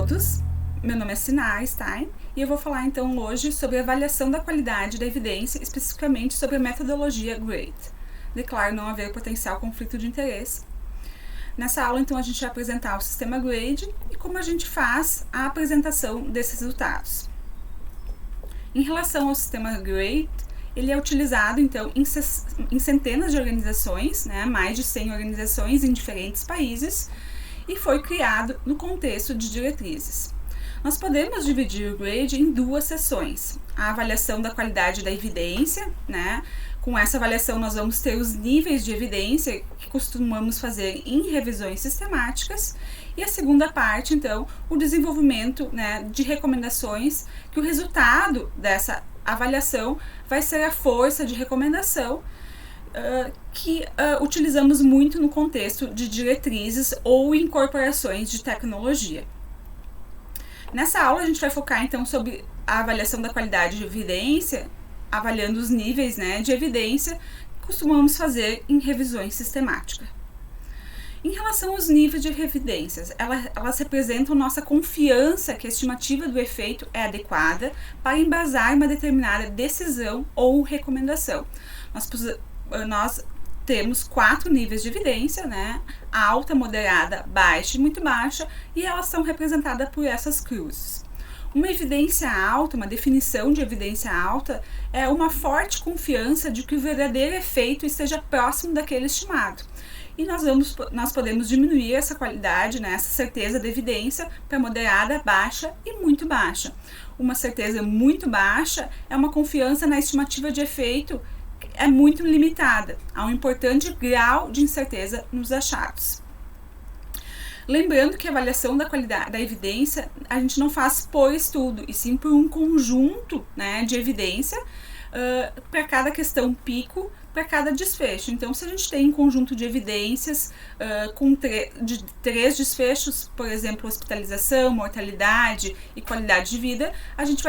todos, meu nome é Sinai Stein e eu vou falar então hoje sobre a avaliação da qualidade da evidência, especificamente sobre a metodologia GRADE. Declaro não haver potencial conflito de interesse. Nessa aula então a gente vai apresentar o sistema GRADE e como a gente faz a apresentação desses resultados. Em relação ao sistema GRADE, ele é utilizado então em centenas de organizações, mais de 100 organizações em diferentes países, e foi criado no contexto de diretrizes. Nós podemos dividir o GRADE em duas seções: a avaliação da qualidade da evidência, Com essa avaliação nós vamos ter os níveis de evidência que costumamos fazer em revisões sistemáticas, e a segunda parte, então, o desenvolvimento de recomendações, que o resultado dessa avaliação vai ser a força de recomendação que utilizamos muito no contexto de diretrizes ou incorporações de tecnologia. Nessa aula a gente vai focar então sobre a avaliação da qualidade de evidência, avaliando os níveis de evidência que costumamos fazer em revisões sistemáticas. Em relação aos níveis de evidências, elas representam nossa confiança que a estimativa do efeito é adequada para embasar uma determinada decisão ou recomendação. Nós temos 4 níveis de evidência, alta, moderada, baixa e muito baixa, e elas são representadas por essas cruzes. Uma evidência alta, uma definição de evidência alta, é uma forte confiança de que o verdadeiro efeito esteja próximo daquele estimado. E nós podemos diminuir essa qualidade, essa certeza da evidência para moderada, baixa e muito baixa. Uma certeza muito baixa é uma confiança na estimativa de efeito é muito limitada, há um importante grau de incerteza nos achados. Lembrando que a avaliação da qualidade da evidência a gente não faz por estudo, e sim por um conjunto de evidência para cada questão pico, para cada desfecho. Então, se a gente tem um conjunto de evidências com 3 desfechos, por exemplo, hospitalização, mortalidade e qualidade de vida, a gente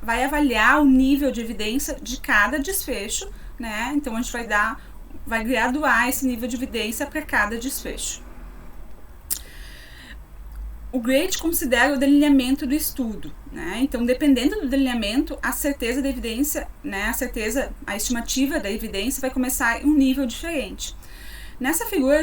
vai avaliar o nível de evidência de cada desfecho, Então, a gente vai graduar esse nível de evidência para cada desfecho. O GRADE considera o delineamento do estudo, Então, dependendo do delineamento, a certeza da evidência, a estimativa da evidência vai começar em um nível diferente. Nessa figura,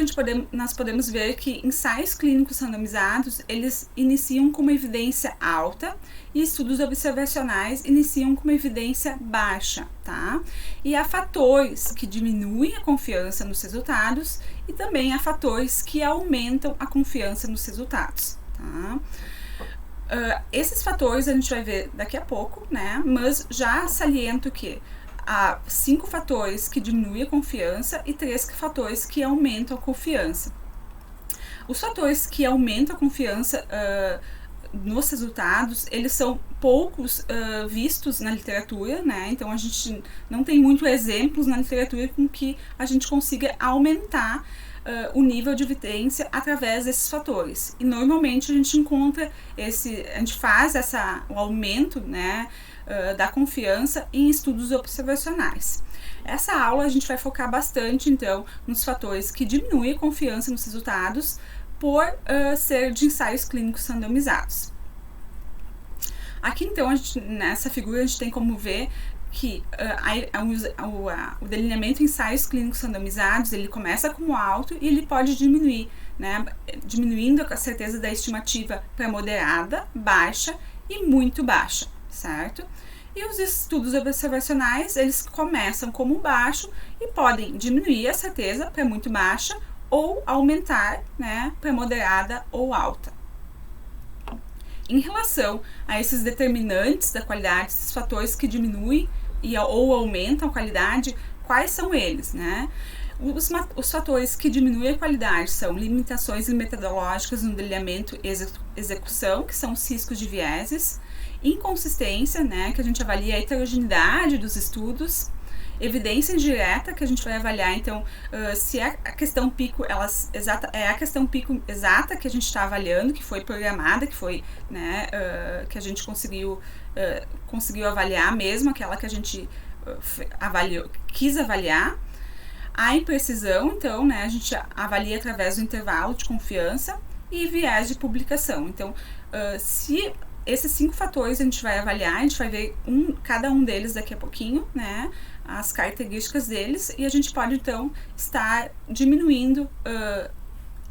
nós podemos ver que ensaios clínicos randomizados, eles iniciam com uma evidência alta e estudos observacionais iniciam com uma evidência baixa, tá? E há fatores que diminuem a confiança nos resultados e também há fatores que aumentam a confiança nos resultados. Esses fatores a gente vai ver daqui a pouco, mas já saliento que há 5 fatores que diminuem a confiança e 3 fatores que aumentam a confiança. Os fatores que aumentam a confiança nos resultados, eles são poucos vistos na literatura, Então a gente não tem muitos exemplos na literatura com que a gente consiga aumentar o nível de evidência através desses fatores. E normalmente a gente encontra a gente faz o aumento, da confiança em estudos observacionais. Essa aula a gente vai focar bastante então nos fatores que diminuem a confiança nos resultados por ser de ensaios clínicos randomizados. Aqui então nessa figura a gente tem como ver que o delineamento em ensaios clínicos randomizados, ele começa como alto e ele pode diminuir, diminuindo a certeza da estimativa para moderada, baixa e muito baixa, certo? E os estudos observacionais, eles começam como baixo e podem diminuir a certeza para muito baixa ou aumentar, para moderada ou alta. Em relação a esses determinantes da qualidade, esses fatores que diminuem ou aumentam a qualidade, quais são eles, Os fatores que diminuem a qualidade são limitações metodológicas no delineamento e execução, que são os riscos de vieses, inconsistência, que a gente avalia a heterogeneidade dos estudos, evidência indireta, que a gente vai avaliar então se a questão pico é a questão pico exata que a gente está avaliando, que foi programada, que foi que a gente conseguiu avaliar mesmo, aquela que a gente quis avaliar. A imprecisão, então, a gente avalia através do intervalo de confiança, e viés de publicação. Então, se esses 5 fatores a gente vai avaliar, a gente vai ver cada um deles daqui a pouquinho, né, as características deles, e a gente pode então estar diminuindo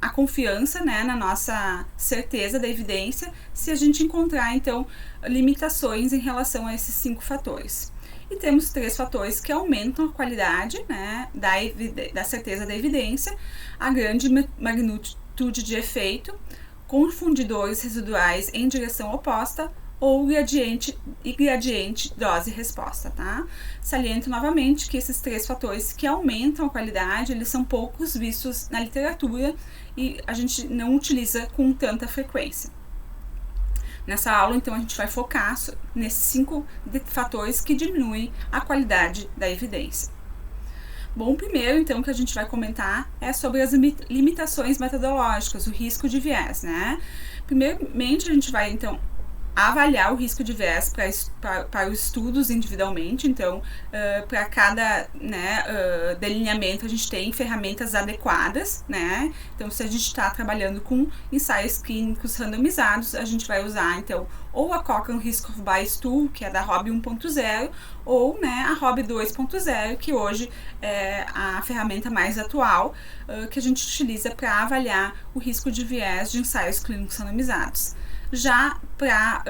a confiança, né, na nossa certeza da evidência, se a gente encontrar então limitações em relação a esses 5 fatores. E temos 3 fatores que aumentam a qualidade, né, da certeza da evidência: a grande magnitude de efeito, confundidores residuais em direção oposta ou gradiente dose-resposta, tá? Saliento novamente que esses 3 fatores que aumentam a qualidade, eles são poucos vistos na literatura e a gente não utiliza com tanta frequência. Nessa aula, então, a gente vai focar nesses 5 fatores que diminuem a qualidade da evidência. Bom, o primeiro, então, que a gente vai comentar é sobre as limitações metodológicas, o risco de viés, né? Primeiramente, a gente vai, então, avaliar o risco de viés para os estudos individualmente. Então, para cada, né, delineamento, a gente tem ferramentas adequadas, né? Então, se a gente está trabalhando com ensaios clínicos randomizados, a gente vai usar, então, ou a Cochrane Risk of Bias Tool, que é da ROB 1.0, ou, né, a ROB 2.0, que hoje é a ferramenta mais atual que a gente utiliza para avaliar o risco de viés de ensaios clínicos randomizados. Já para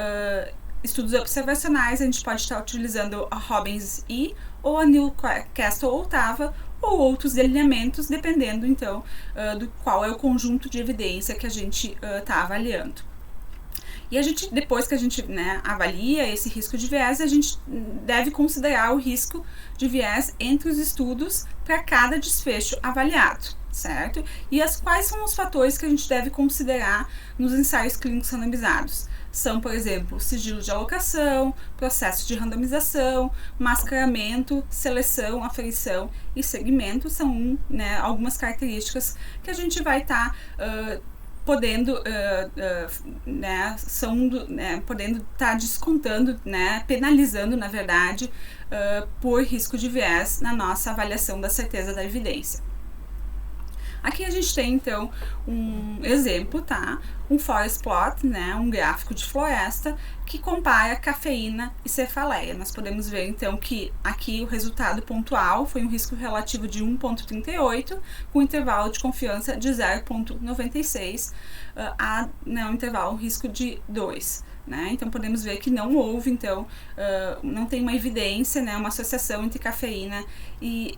estudos observacionais, a gente pode estar utilizando a Robbins E ou a Newcastle Ottava ou outros delineamentos, dependendo então do qual é o conjunto de evidência que a gente está avaliando. E a gente, depois que a gente, né, avalia esse risco de viés, a gente deve considerar o risco de viés entre os estudos para cada desfecho avaliado, certo? E quais são os fatores que a gente deve considerar nos ensaios clínicos randomizados? São, por exemplo, sigilo de alocação, processo de randomização, mascaramento, seleção, aferição e segmento. São, né, algumas características que a gente vai estar podendo podendo estar descontando, né, penalizando, na verdade, por risco de viés na nossa avaliação da certeza da evidência. Aqui a gente tem, então, um exemplo, tá? Um forest plot, né? Um gráfico de floresta que compara cafeína e cefaleia. Nós podemos ver, então, que aqui o resultado pontual foi um risco relativo de 1,38, com intervalo de confiança de 0,96, um intervalo risco de 2. Né? Então, podemos ver que não houve, então, não tem uma evidência, né? Uma associação entre cafeína e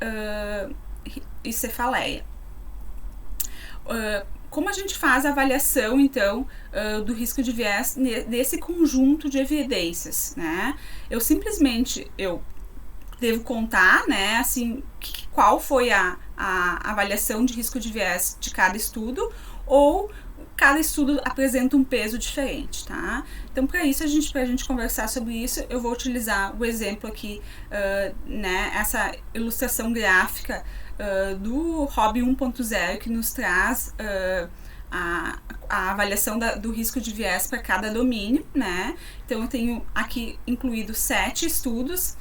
cefaleia. Como a gente faz a avaliação, então, do risco de viés desse conjunto de evidências, né? Eu devo contar, né, assim, qual foi a avaliação de risco de viés de cada estudo, ou cada estudo apresenta um peso diferente, tá? Então, para isso, pra gente conversar sobre isso, eu vou utilizar o exemplo aqui, né, essa ilustração gráfica do ROB 1.0, que nos traz a avaliação do risco de viés para cada domínio, né? Então, eu tenho aqui incluído 7 estudos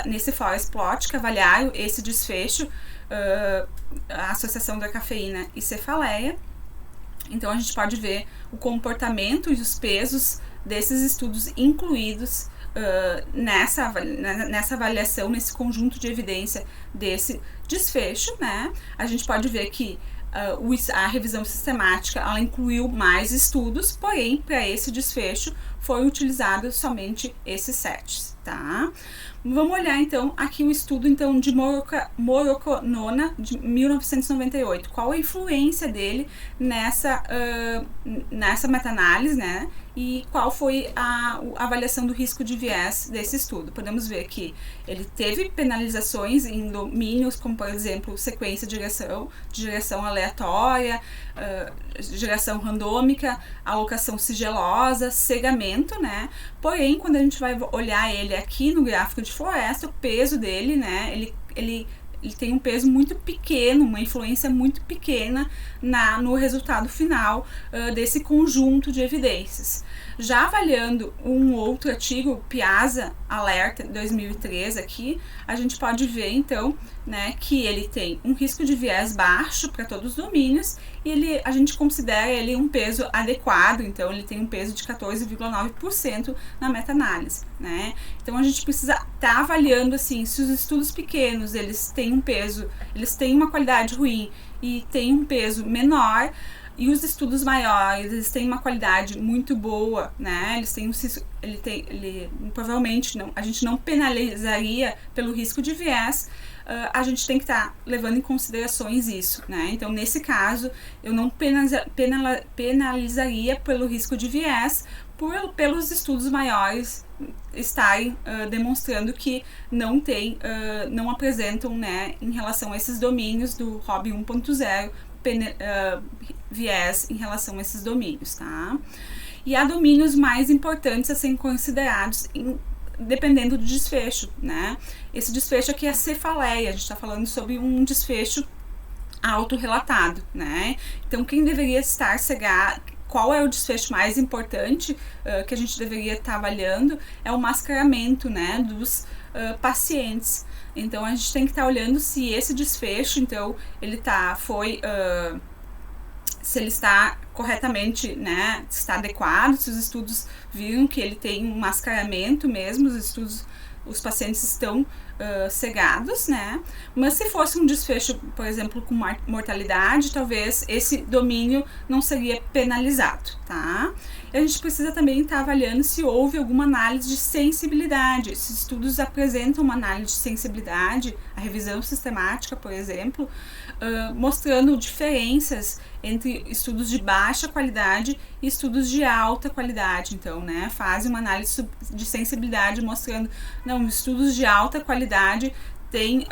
nesse forest plot que avaliaram esse desfecho, a associação da cafeína e cefaleia. Então, a gente pode ver o comportamento e os pesos desses estudos incluídos nessa avaliação, nesse conjunto de evidência desse desfecho, né? A gente pode ver que a revisão sistemática, ela incluiu mais estudos, porém, para esse desfecho, foi utilizado somente esses 7, tá? Vamos olhar, então, aqui o estudo, então, de Moroconona, de 1998. Qual a influência dele nessa meta-análise, né? E qual foi a avaliação do risco de viés desse estudo? Podemos ver que ele teve penalizações em domínios como, por exemplo, sequência de direção aleatória, direção randômica, alocação sigilosa, cegamento, né? Porém, quando a gente vai olhar ele aqui no gráfico de floresta, o peso dele, né? Ele ele tem um peso muito pequeno, uma influência muito pequena no resultado final desse conjunto de evidências. Já avaliando um outro artigo, Piazza Alerta 2003 aqui, a gente pode ver então, né, que ele tem um risco de viés baixo para todos os domínios e a gente considera ele um peso adequado, então ele tem um peso de 14,9% na meta-análise, né? Então a gente precisa estar avaliando assim, se os estudos pequenos eles têm um peso, eles têm uma qualidade ruim e têm um peso menor, e os estudos maiores, eles têm uma qualidade muito boa, né? Provavelmente não, a gente não penalizaria pelo risco de viés. A gente tem que estar levando em considerações isso, né? Então, nesse caso, eu não penalizaria pelo risco de viés pelos estudos maiores estarem demonstrando que não apresentam, né, em relação a esses domínios do ROB 1.0, viés em relação a esses domínios, tá? E há domínios mais importantes a serem considerados dependendo do desfecho, né? Esse desfecho aqui é a cefaleia, a gente está falando sobre um desfecho autorrelatado, né? Então, quem deveria estar cegado, qual é o desfecho mais importante que a gente deveria estar avaliando é o mascaramento, né, dos pacientes. Então, a gente tem que estar olhando se esse desfecho, então, se ele está corretamente, né, se está adequado, se os estudos viram que ele tem um mascaramento mesmo, os pacientes estão cegados, né? Mas se fosse um desfecho, por exemplo, com mortalidade, talvez esse domínio não seria penalizado, tá? E a gente precisa também estar avaliando se houve alguma análise de sensibilidade. Esses estudos apresentam uma análise de sensibilidade, a revisão sistemática, por exemplo, mostrando diferenças entre estudos de baixa qualidade e estudos de alta qualidade. Então, né, fazem uma análise de sensibilidade mostrando, não, estudos de alta qualidade tem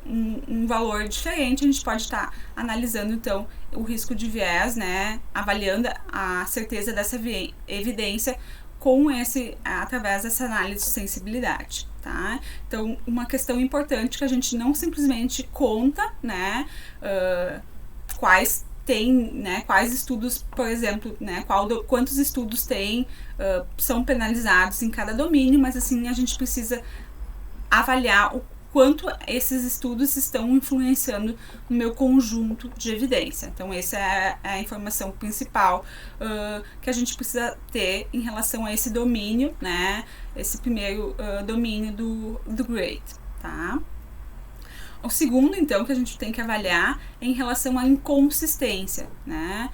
um valor diferente. A gente pode estar analisando, então, o risco de viés, né, avaliando a certeza dessa evidência através dessa análise de sensibilidade, tá? Então, uma questão importante que a gente não simplesmente conta, né, quais estudos, por exemplo, né, quantos estudos são penalizados em cada domínio, mas assim a gente precisa avaliar o quanto esses estudos estão influenciando no meu conjunto de evidência. Então, essa é a informação principal que a gente precisa ter em relação a esse domínio, né, esse primeiro domínio do GRADE, tá? O segundo, então, que a gente tem que avaliar é em relação à inconsistência, né?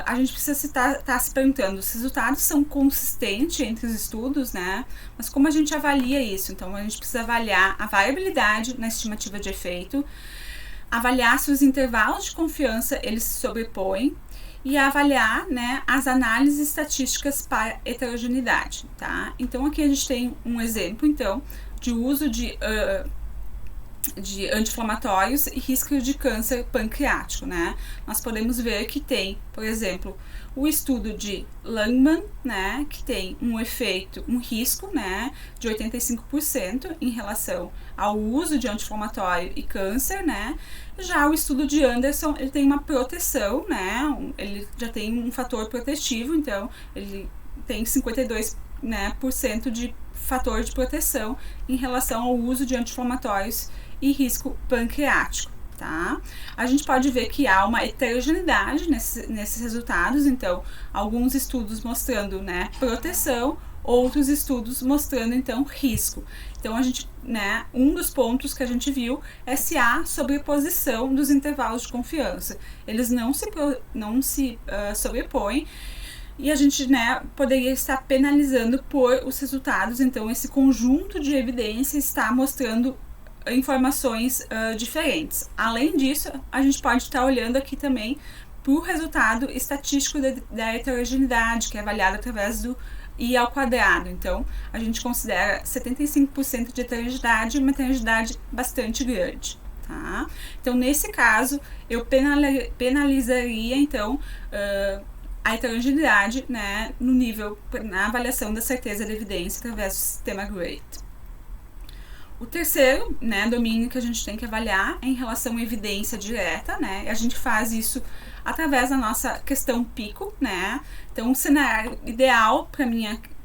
A gente precisa estar se perguntando se os resultados são consistentes entre os estudos, né? Mas como a gente avalia isso? Então, a gente precisa avaliar a variabilidade na estimativa de efeito, avaliar se os intervalos de confiança eles se sobrepõem e avaliar, né, as análises estatísticas para heterogeneidade, tá? Então, aqui a gente tem um exemplo, então, de uso de anti-inflamatórios e risco de câncer pancreático, né? Nós podemos ver que tem, por exemplo, o estudo de Langman, né, que tem um risco, né, de 85% em relação ao uso de anti-inflamatório e câncer, né? Já o estudo de Anderson, ele tem uma proteção, né? Ele já tem um fator protetivo, então ele tem 52%, né, de fator de proteção em relação ao uso de anti-inflamatórios e risco pancreático, tá? A gente pode ver que há uma heterogeneidade nesses resultados, então, alguns estudos mostrando, né, proteção, outros estudos mostrando, então, risco. Então, a gente, né, um dos pontos que a gente viu é se há sobreposição dos intervalos de confiança. Eles não se sobrepõem, e a gente, né, poderia estar penalizando por os resultados. Então, esse conjunto de evidência está mostrando informações diferentes. Além disso, a gente pode estar olhando aqui também para o resultado estatístico da heterogeneidade, que é avaliado através do I ao quadrado. Então, a gente considera 75% de heterogeneidade, uma heterogeneidade bastante grande, tá? Então, nesse caso, eu penalizaria, então, a heterogeneidade, né, na avaliação da certeza da evidência através do sistema GRADE. O terceiro, né, domínio que a gente tem que avaliar é em relação à evidência direta, né? A gente faz isso através da nossa questão PICO, né? Então, um cenário ideal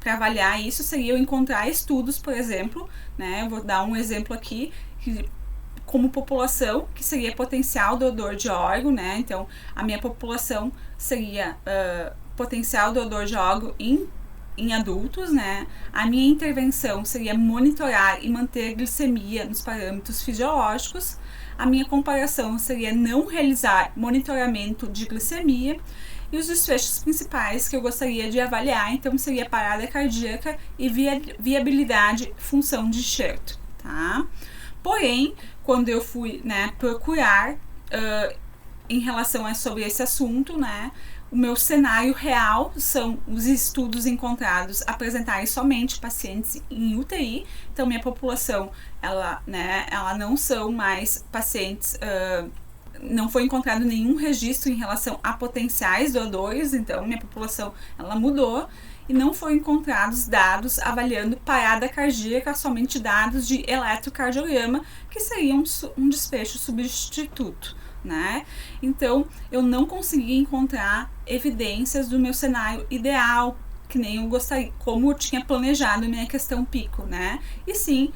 para avaliar isso seria eu encontrar estudos, por exemplo, né? Eu vou dar um exemplo aqui, como população, que seria potencial doador de órgão, né? Então, a minha população seria potencial doador de órgão em adultos, né? A minha intervenção seria monitorar e manter a glicemia nos parâmetros fisiológicos. A minha comparação seria não realizar monitoramento de glicemia. E os desfechos principais que eu gostaria de avaliar, então, seria parada cardíaca e viabilidade função de enxerto, tá? Porém, quando eu fui, né, procurar em relação sobre esse assunto, né, o meu cenário real são os estudos encontrados apresentarem somente pacientes em UTI. Então, minha população, ela não são mais pacientes, não foi encontrado nenhum registro em relação a potenciais doadores. Então, minha população, ela mudou. E não foram encontrados dados avaliando parada cardíaca, somente dados de eletrocardiograma, que seria um desfecho substituto, né? Então, eu não consegui encontrar evidências do meu cenário ideal, que nem eu gostaria, como eu tinha planejado minha questão PICO, né? E sim,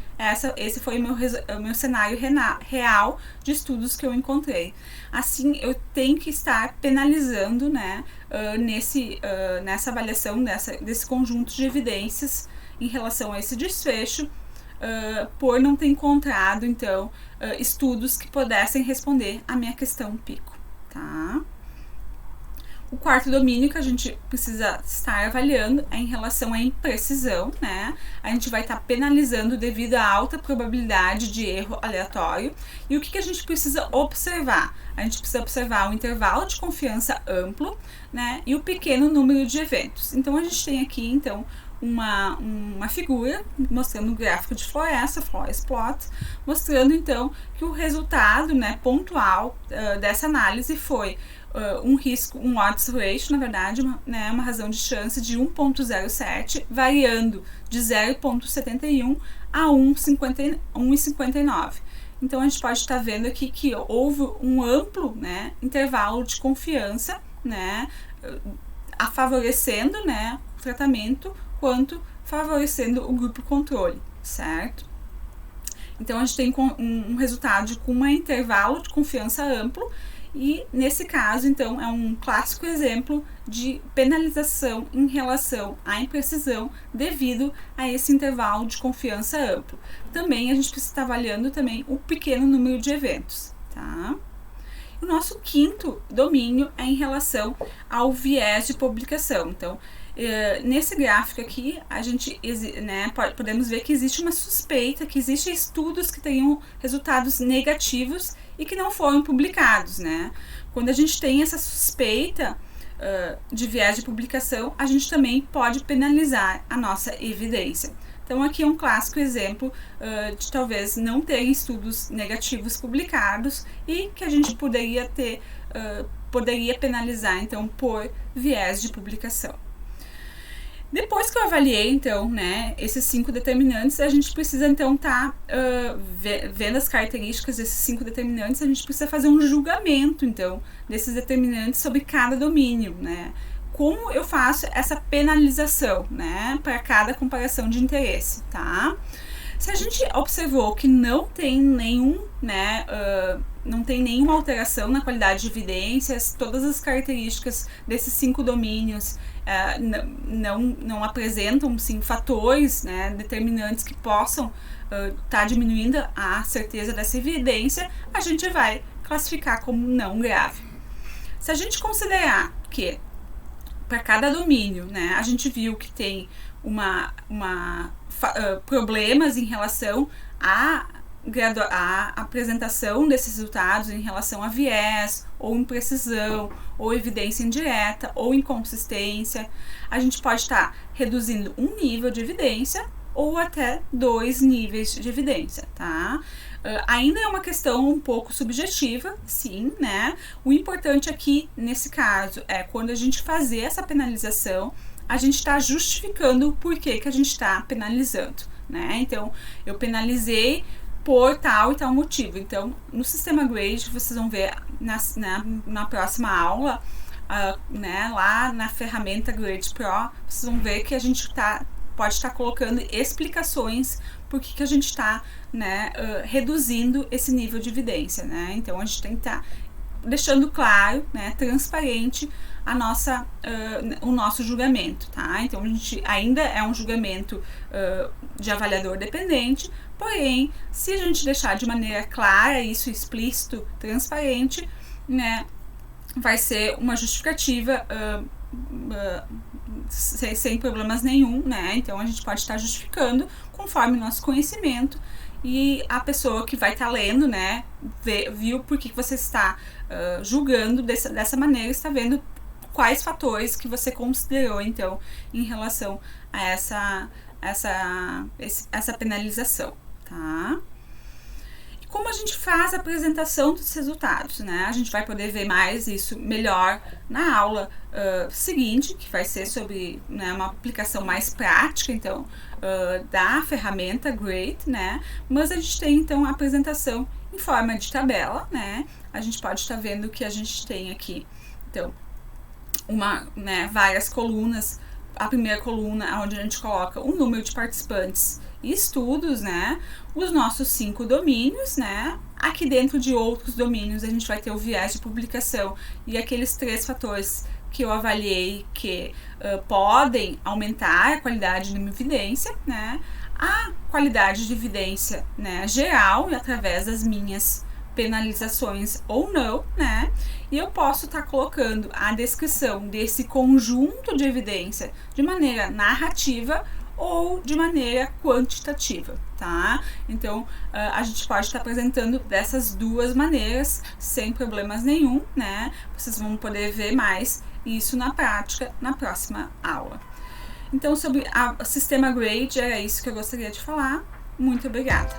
esse foi o meu cenário real de estudos que eu encontrei. Assim, eu tenho que estar penalizando, né, nessa avaliação desse conjunto de evidências em relação a esse desfecho, por não ter encontrado, então, estudos que pudessem responder à minha questão PICO, tá? O quarto domínio que a gente precisa estar avaliando é em relação à imprecisão, né? A gente vai estar penalizando devido à alta probabilidade de erro aleatório. E o que a gente precisa observar? A gente precisa observar o intervalo de confiança amplo, né? E o pequeno número de eventos. Então, a gente tem aqui, então, uma figura mostrando um gráfico de floresta, forest plot, mostrando, então, que o resultado, né, pontual dessa análise foi um odds ratio, na verdade, uma razão de chance de 1,07, variando de 0,71 a 1,59. Então, a gente pode estar vendo aqui que houve um amplo, né, intervalo de confiança, né, favorecendo, né, o tratamento, quanto favorecendo o grupo controle, certo? Então, a gente tem um resultado com um intervalo de confiança amplo. E, nesse caso, então, é um clássico exemplo de penalização em relação à imprecisão devido a esse intervalo de confiança amplo. Também a gente precisa estar avaliando também o pequeno número de eventos, tá? O nosso quinto domínio é em relação ao viés de publicação. Então, nesse gráfico aqui, a gente, né, podemos ver que existe uma suspeita, que existem estudos que teriam resultados negativos e que não foram publicados, né? Quando a gente tem essa suspeita de viés de publicação, a gente também pode penalizar a nossa evidência. Então, aqui é um clássico exemplo de talvez não ter estudos negativos publicados e que a gente poderia penalizar, então, por viés de publicação. Depois que eu avaliei, então, né, esses 5 determinantes, a gente precisa, então, vendo as características desses 5 determinantes, a gente precisa fazer um julgamento, então, desses determinantes sobre cada domínio, né? Como eu faço essa penalização, né, para cada comparação de interesse, tá? Se a gente observou que não tem nenhuma alteração na qualidade de evidências, todas as características desses 5 domínios não apresentam, sim, fatores, né, determinantes que possam estar diminuindo a certeza dessa evidência, a gente vai classificar como não grave. Se a gente considerar que para cada domínio, né, a gente viu que tem problemas em relação à apresentação desses resultados, em relação a viés, ou imprecisão, ou evidência indireta, ou inconsistência, a gente pode estar reduzindo um nível de evidência ou até 2 níveis de evidência, tá? Ainda é uma questão um pouco subjetiva, sim, né? O importante aqui, nesse caso, é quando a gente fazer essa penalização, a gente está justificando o porquê que a gente está penalizando, né? Então, eu penalizei por tal e tal motivo. Então, no sistema grade, vocês vão ver na próxima aula, né, lá na ferramenta Grade Pro, vocês vão ver que a gente pode estar colocando explicações por que a gente está, né, reduzindo esse nível de evidência, né? Então, a gente tem que estar deixando claro, né, transparente o nosso julgamento, tá? Então, a gente ainda é um julgamento de avaliador dependente, porém, se a gente deixar de maneira clara isso, explícito, transparente, né, vai ser uma justificativa sem problemas nenhum, né? Então, a gente pode estar justificando conforme o nosso conhecimento, e a pessoa que vai estar lendo, né, viu por que você está julgando dessa maneira, está vendo quais fatores que você considerou, então, em relação a essa penalização, tá? E como a gente faz a apresentação dos resultados, né? A gente vai poder ver mais isso melhor na aula seguinte, que vai ser sobre, né, uma aplicação mais prática, então, da ferramenta Grade, né? Mas a gente tem, então, a apresentação em forma de tabela, né? A gente pode estar vendo que a gente tem aqui, então, várias colunas. A primeira coluna, onde a gente coloca o número de participantes e estudos, né? Os nossos 5 domínios, né? Aqui dentro de outros domínios, a gente vai ter o viés de publicação e aqueles 3 fatores que eu avaliei que podem aumentar a qualidade da minha evidência, né? A qualidade de evidência, né, geral, através das minhas penalizações ou não, né? E eu posso estar colocando a descrição desse conjunto de evidência de maneira narrativa ou de maneira quantitativa, tá? Então, a gente pode estar apresentando dessas duas maneiras, sem problemas nenhum, né? Vocês vão poder ver mais isso na prática na próxima aula. Então, sobre o sistema Grade, era isso que eu gostaria de falar. Muito obrigada!